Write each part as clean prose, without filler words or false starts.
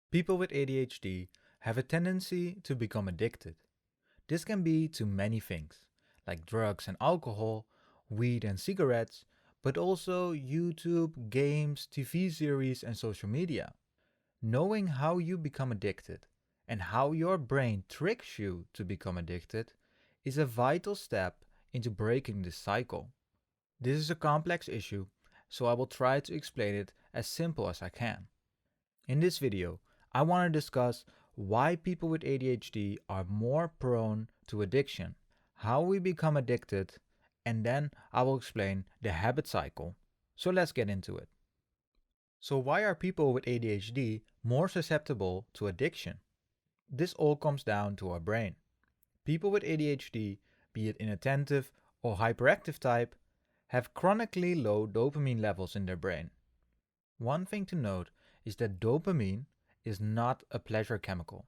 People with ADHD have a tendency to become addicted. This can be to many things, like drugs and alcohol, weed and cigarettes, but also YouTube, games, TV series, and social media. Knowing how you become addicted and how your brain tricks you to become addicted is a vital step into breaking this cycle. This is a complex issue, so I will try to explain it as simple as I can. In this video, I want to discuss why people with ADHD are more prone to addiction, how we become addicted, and then I will explain the habit cycle. So let's get into it. So why are people with ADHD more susceptible to addiction? This all comes down to our brain. People with ADHD, be it inattentive or hyperactive type, have chronically low dopamine levels in their brain. One thing to note is that dopamine is not a pleasure chemical,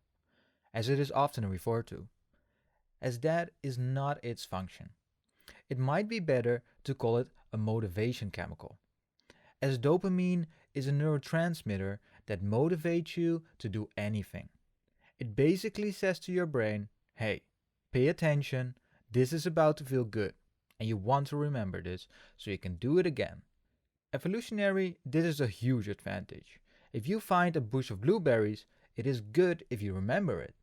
as it is often referred to, as that is not its function. It might be better to call it a motivation chemical, as dopamine is a neurotransmitter that motivates you to do anything. It basically says to your brain, hey, pay attention, this is about to feel good, and you want to remember this so you can do it again. Evolutionary, this is a huge advantage. If you find a bush of blueberries, it is good if you remember it.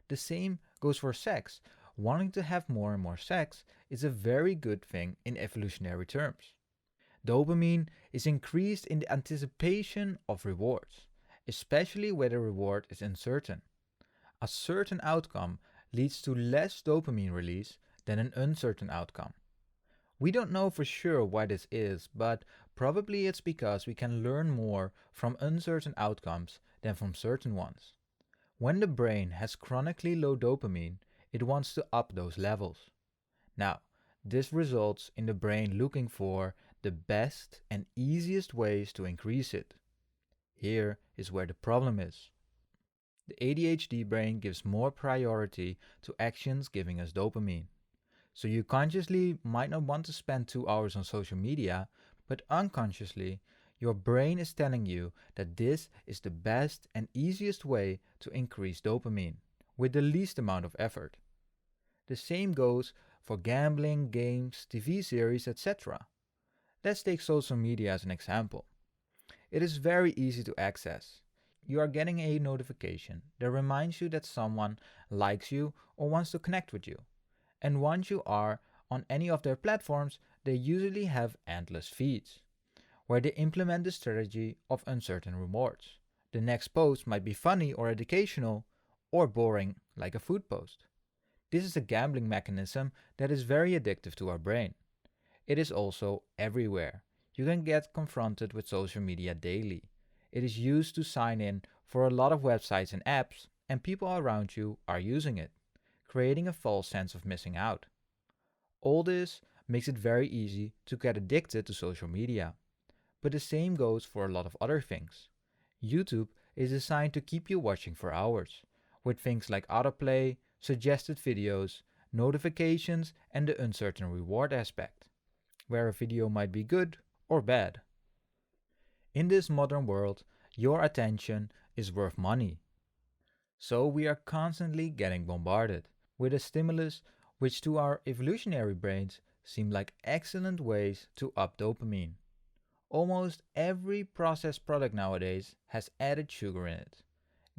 The same goes for sex. Wanting to have more and more sex is a very good thing in evolutionary terms. Dopamine is increased in the anticipation of rewards, especially where the reward is uncertain. A certain outcome leads to less dopamine release than an uncertain outcome. We don't know for sure why this is, but probably it's because we can learn more from uncertain outcomes than from certain ones. When the brain has chronically low dopamine, it wants to up those levels. Now, this results in the brain looking for the best and easiest ways to increase it. Here is where the problem is. The ADHD brain gives more priority to actions giving us dopamine. So you consciously might not want to spend 2 hours on social media, but unconsciously, your brain is telling you that this is the best and easiest way to increase dopamine, with the least amount of effort. The same goes for gambling, games, TV series, etc. Let's take social media as an example. It is very easy to access. You are getting a notification that reminds you that someone likes you or wants to connect with you. And once you are on any of their platforms, they usually have endless feeds, where they implement the strategy of uncertain rewards. The next post might be funny or educational, or boring like a food post. This is a gambling mechanism that is very addictive to our brain. It is also everywhere. You can get confronted with social media daily. It is used to sign in for a lot of websites and apps, and people around you are using it, creating a false sense of missing out. All this makes it very easy to get addicted to social media. But the same goes for a lot of other things. YouTube is designed to keep you watching for hours, with things like autoplay, suggested videos, notifications, and the uncertain reward aspect, where a video might be good or bad. In this modern world, your attention is worth money. So we are constantly getting bombarded with a stimulus which to our evolutionary brains seem like excellent ways to up dopamine. Almost every processed product nowadays has added sugar in it.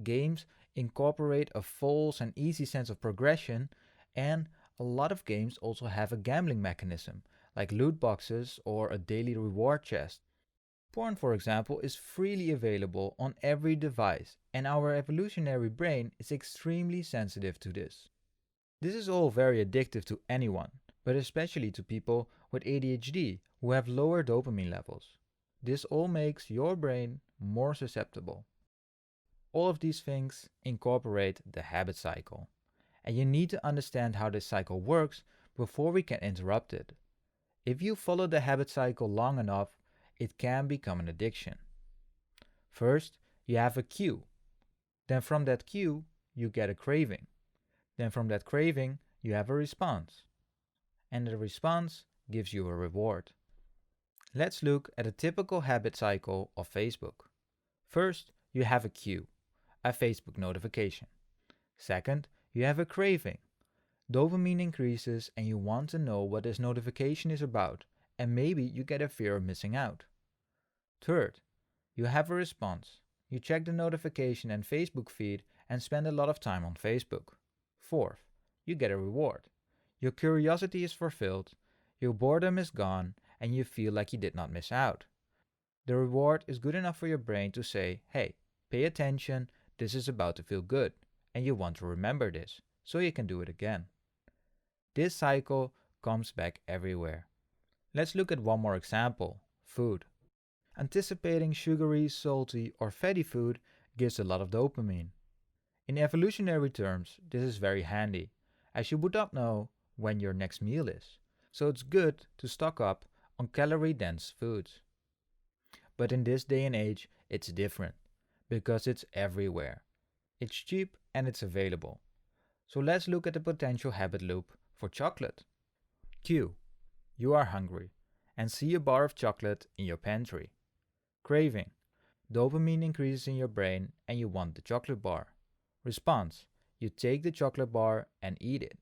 Games incorporate a false and easy sense of progression, and a lot of games also have a gambling mechanism, like loot boxes or a daily reward chest. Porn, for example, is freely available on every device, and our evolutionary brain is extremely sensitive to this. This is all very addictive to anyone, but especially to people with ADHD who have lower dopamine levels. This all makes your brain more susceptible. All of these things incorporate the habit cycle, and you need to understand how this cycle works before we can interrupt it. If you follow the habit cycle long enough, it can become an addiction. First, you have a cue. Then from that cue, you get a craving. Then from that craving, you have a response. And the response gives you a reward. Let's look at a typical habit cycle of Facebook. First, you have a cue. a Facebook notification. Second, you have a craving. Dopamine increases and you want to know what this notification is about, and maybe you get a fear of missing out. Third, you have a response. You check the notification and Facebook feed and spend a lot of time on Facebook. Fourth, you get a reward. Your curiosity is fulfilled, your boredom is gone, and you feel like you did not miss out. The reward is good enough for your brain to say, hey, pay attention, this is about to feel good, and you want to remember this, so you can do it again. This cycle comes back everywhere. Let's look at one more example, food. Anticipating sugary, salty, or fatty food gives a lot of dopamine. In evolutionary terms, this is very handy, as you would not know when your next meal is, so it's good to stock up on calorie-dense foods. But in this day and age, it's different, because it's everywhere. It's cheap and it's available. So let's look at the potential habit loop for chocolate. Cue. You are hungry and see a bar of chocolate in your pantry. Craving. Dopamine increases in your brain and you want the chocolate bar. Response. You take the chocolate bar and eat it.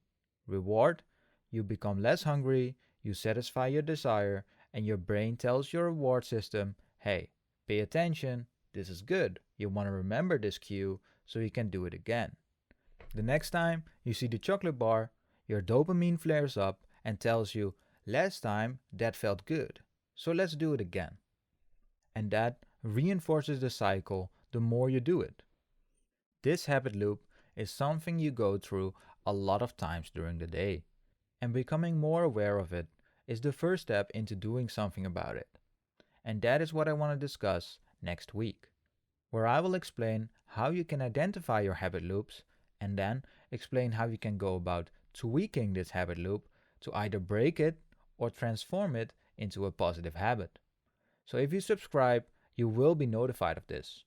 Reward. You become less hungry, you satisfy your desire, and your brain tells your reward system, hey, pay attention, this is good, you want to remember this cue so you can do it again. The next time you see the chocolate bar, your dopamine flares up and tells you, last time that felt good, so let's do it again. And that reinforces the cycle the more you do it. This habit loop is something you go through a lot of times during the day, and becoming more aware of it is the first step into doing something about it. And that is what I want to discuss next week, where I will explain how you can identify your habit loops and then explain how you can go about tweaking this habit loop to either break it or transform it into a positive habit. So if you subscribe, you will be notified of this.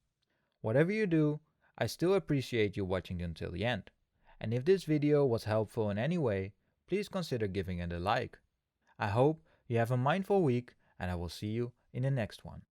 Whatever you do, I still appreciate you watching until the end. And if this video was helpful in any way, please consider giving it a like. I hope you have a mindful week and I will see you in the next one.